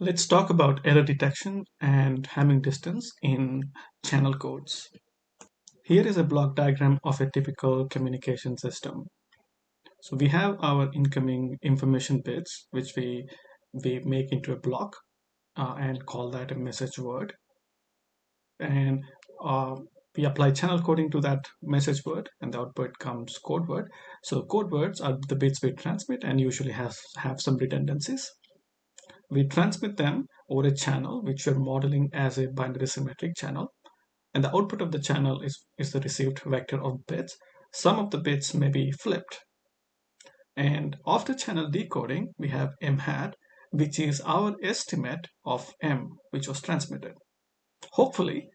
Let's talk about error detection and having distance in channel codes. Here is a block diagram of a typical communication system. So we have our incoming information bits, which we make into a block and call that a message word. And we apply channel coding to that message word, and the output comes code word. So code words are the bits we transmit and usually have some redundancies. We transmit them over a channel, which we're modeling as a binary symmetric channel. And the output of the channel is the received vector of bits. Some of the bits may be flipped. And after channel decoding, we have m hat, which is our estimate of m, which was transmitted. Hopefully,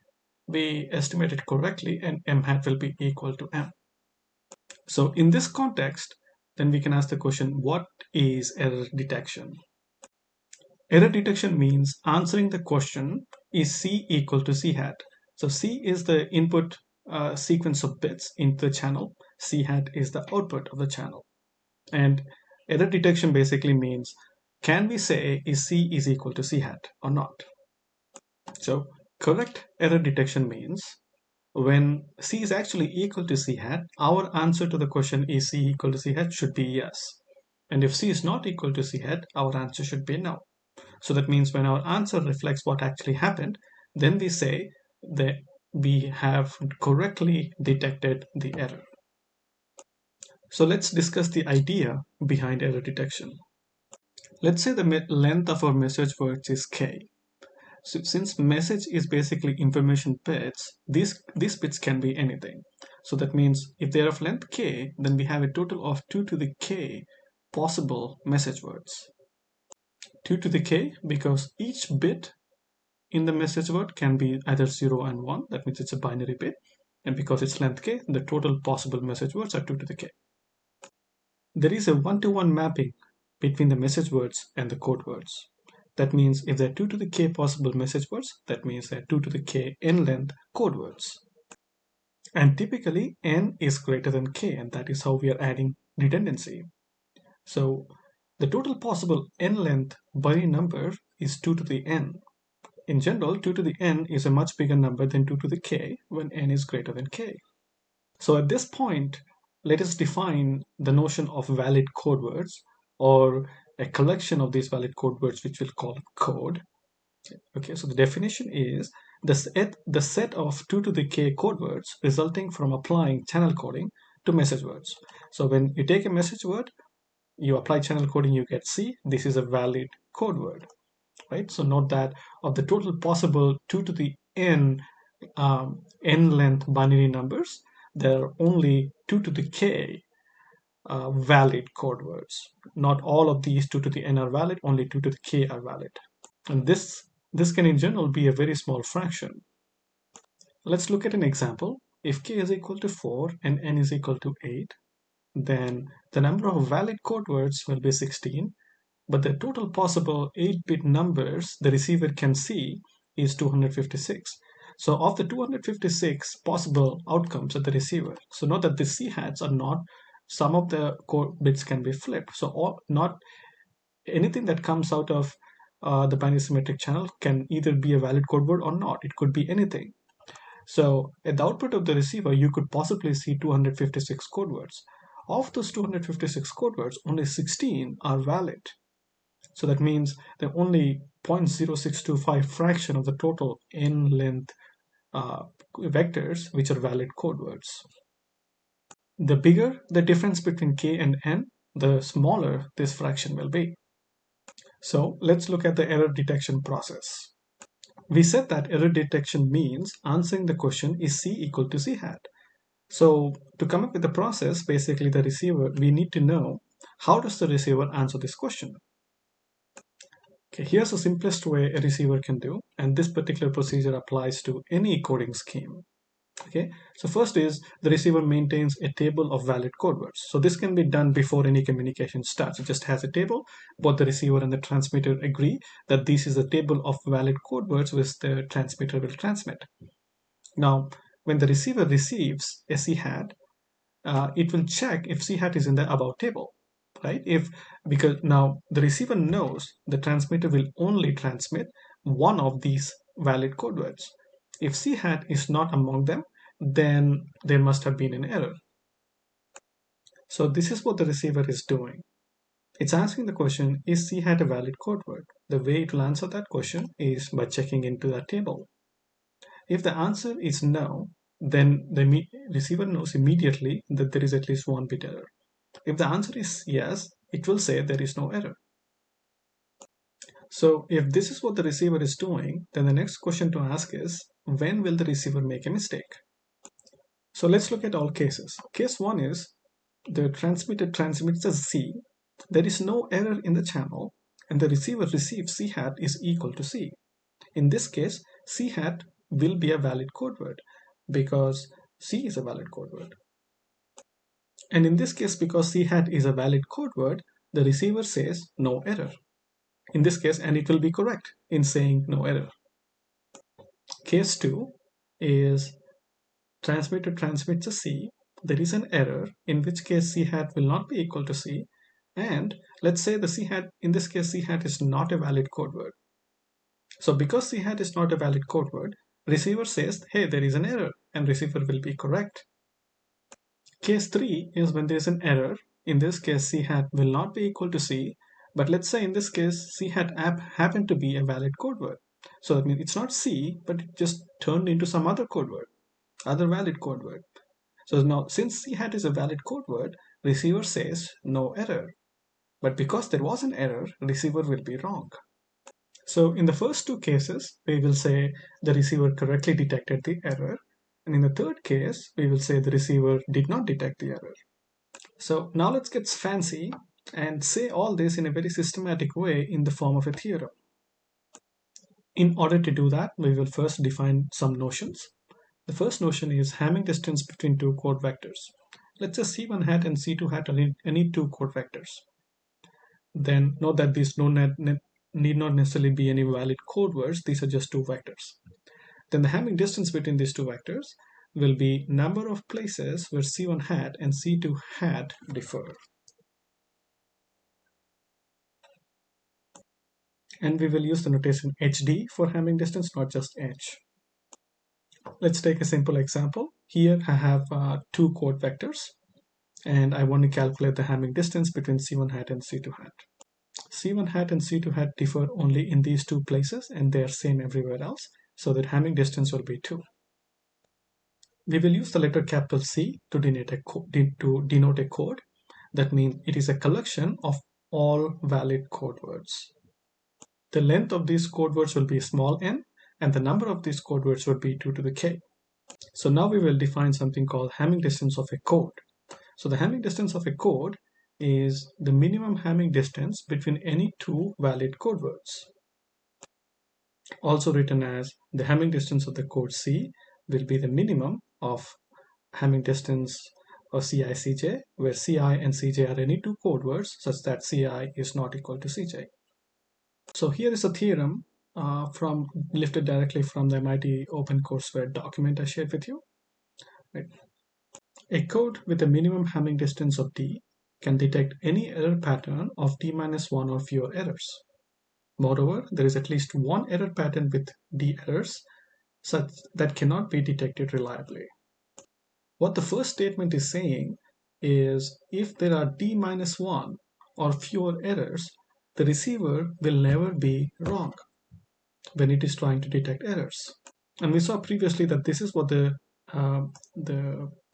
we estimate it correctly and m hat will be equal to m. So in this context, then we can ask the question, what is error detection? Error detection means answering the question, is C equal to C hat? So C is the input sequence of bits into the channel. C hat is the output of the channel. And error detection basically means, can we say is C is equal to C hat or not? So correct error detection means when C is actually equal to C hat, our answer to the question is C equal to C hat should be yes. And if C is not equal to C hat, our answer should be no. So that means when our answer reflects what actually happened, then we say that we have correctly detected the error. So let's discuss the idea behind error detection. Let's say the length of our message words is k. So since message is basically information bits, these bits can be anything. So that means if they're of length k, then we have a total of 2 to the k possible message words. 2 to the k because each bit in the message word can be either 0 and 1. That means it's a binary bit. And because it's length k, the total possible message words are 2 to the k. There is a one-to-one mapping between the message words and the code words. That means if there are 2 to the k possible message words, that means there are 2 to the k n length code words. And typically n is greater than k, and that is how we are adding redundancy. So the total possible n length binary number is 2 to the n. In general, 2 to the n is a much bigger number than 2 to the k when n is greater than k. So at this point, let us define the notion of valid code words, or a collection of these valid code words, which we'll call code. Okay, so the definition is the set of 2 to the k code words resulting from applying channel coding to message words. So when you take a message word, you apply channel coding, you get C. This is a valid code word. Right? So note that of the total possible 2 to the n n-length binary numbers, there are only 2 to the k valid code words. Not all of these 2 to the n are valid, only 2 to the k are valid. And this can in general be a very small fraction. Let's look at an example. If k is equal to 4 and n is equal to 8, then the number of valid code words will be 16, but the total possible 8-bit numbers the receiver can see is 256. So of the 256 possible outcomes at the receiver, so note that the C hats are not, some of the code bits can be flipped. So not anything that comes out of the binary symmetric channel can either be a valid code word or not. It could be anything. So at the output of the receiver, you could possibly see 256 code words. Of those 256 code words, only 16 are valid. So that means that only 0.0625 fraction of the total n length vectors which are valid code words. The bigger the difference between k and n, the smaller this fraction will be. So let's look at the error detection process. We said that error detection means answering the question, is C equal to C hat? So to come up with the process, basically the receiver, we need to know how does the receiver answer this question. Okay, here's the simplest way a receiver can do, and this particular procedure applies to any coding scheme. Okay, so first is the receiver maintains a table of valid code words. So this can be done before any communication starts. It just has a table. Both the receiver and the transmitter agree that this is a table of valid code words which the transmitter will transmit. Now, when the receiver receives a C hat, it will check if C hat is in the above table. right? Because now the receiver knows the transmitter will only transmit one of these valid code words. If C hat is not among them, then there must have been an error. So this is what the receiver is doing. It's asking the question, is C hat a valid code word? The way it will answer that question is by checking into that table. If the answer is no, then the receiver knows immediately that there is at least one bit error. If the answer is yes, it will say there is no error. So if this is what the receiver is doing, then the next question to ask is, when will the receiver make a mistake? So let's look at all cases. Case 1 is the transmitter transmits as C. There is no error in the channel, and the receiver receives C hat is equal to C. In this case, C hat will be a valid code word because C is a valid code word. And in this case, because C hat is a valid code word, the receiver says no error. In this case, and it will be correct in saying no error. Case 2 is transmitter transmits a C. There is an error, in which case C hat will not be equal to C. And let's say the C hat, in this case, C hat is not a valid code word. So because C hat is not a valid code word, receiver says, hey, there is an error, and receiver will be correct. Case 3 is when there is an error. In this case, C hat will not be equal to C. But let's say in this case, C hat happened to be a valid code word. So that means it's not C, but it just turned into some other code word, other valid code word. So now, since C hat is a valid code word, receiver says no error. But because there was an error, receiver will be wrong. So in the first two cases, we will say the receiver correctly detected the error. And in the third case, we will say the receiver did not detect the error. So now let's get fancy and say all this in a very systematic way in the form of a theorem. In order to do that, we will first define some notions. The first notion is Hamming distance between two code vectors. Let's say C1 hat and C2 hat are any two code vectors. Then note that these need not necessarily be any valid code words. These are just two vectors. Then the Hamming distance between these two vectors will be number of places where C1 hat and C2 hat differ. And we will use the notation HD for Hamming distance, not just H. Let's take a simple example. Here I have two code vectors, and I want to calculate the Hamming distance between C1 hat and C2 hat. C1 hat and C2 hat differ only in these two places, and they are same everywhere else, so that Hamming distance will be 2. We will use the letter capital C to denote a code. That means it is a collection of all valid code words. The length of these code words will be small n, and the number of these code words will be 2 to the k. So now we will define something called Hamming distance of a code. So the Hamming distance of a code is the minimum Hamming distance between any two valid code words. Also written as the Hamming distance of the code C will be the minimum of Hamming distance of CI/CJ, where CI and CJ are any two code words such that CI is not equal to CJ. So here is a theorem lifted directly from the MIT opencourseware document I shared with you. Right. A code with a minimum Hamming distance of D can detect any error pattern of D minus 1 or fewer errors. Moreover, there is at least one error pattern with D errors such that cannot be detected reliably. What the first statement is saying is if there are D minus 1 or fewer errors, the receiver will never be wrong when it is trying to detect errors. And we saw previously that this is what the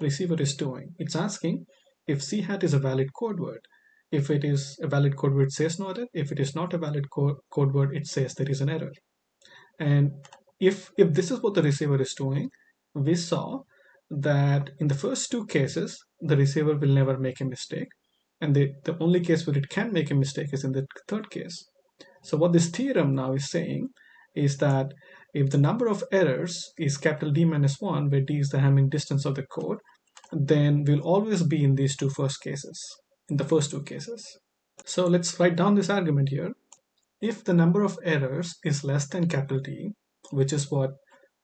receiver is doing. It's asking if C hat is a valid code word. If it is a valid code word, it says no error. If it is not a valid code word, it says there is an error. And if this is what the receiver is doing, we saw that in the first two cases, the receiver will never make a mistake. And the only case where it can make a mistake is in the third case. So what this theorem now is saying is that if the number of errors is capital D minus 1, where D is the Hamming distance of the code, then we'll always be in these two first cases, in the first two cases. So let's write down this argument here. If the number of errors is less than capital D, which is what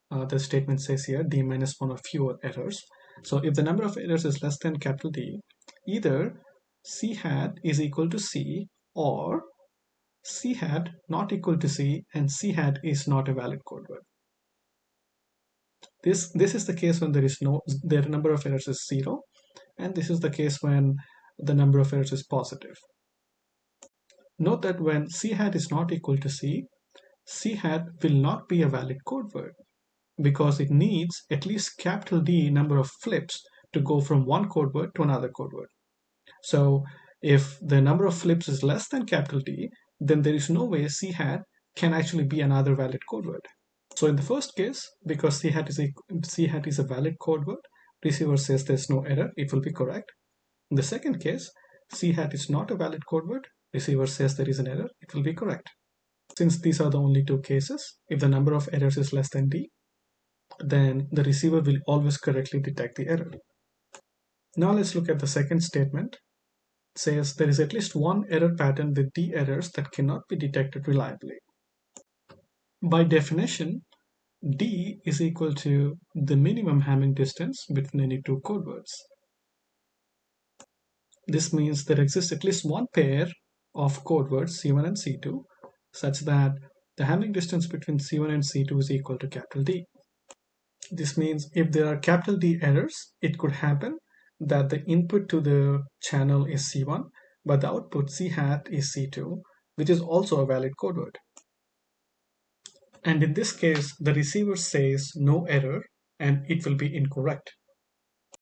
the statement says here, D minus 1 or fewer errors. So if the number of errors is less than capital D, either C hat is equal to C, or C hat not equal to C and C hat is not a valid code word. This is the case when the number of errors is 0, and this is the case when the number of errors is positive. Note that when C hat is not equal to C, C hat will not be a valid code word because it needs at least capital D number of flips to go from one code word to another code word. So if the number of flips is less than capital D, then there is no way C hat can actually be another valid code word. So in the first case, because C hat is a valid code word, receiver says there's no error, it will be correct. In the second case, C hat is not a valid code word, receiver says there is an error, it will be correct. Since these are the only two cases, if the number of errors is less than D, then the receiver will always correctly detect the error. Now let's look at the second statement. It says there is at least one error pattern with D errors that cannot be detected reliably. By definition, D is equal to the minimum Hamming distance between any two code words. This means there exists at least one pair of code words C1 and C2 such that the Hamming distance between C1 and C2 is equal to capital D. This means if there are capital D errors, it could happen that the input to the channel is C1, but the output C hat is C2, which is also a valid code word. And in this case, the receiver says no error and it will be incorrect.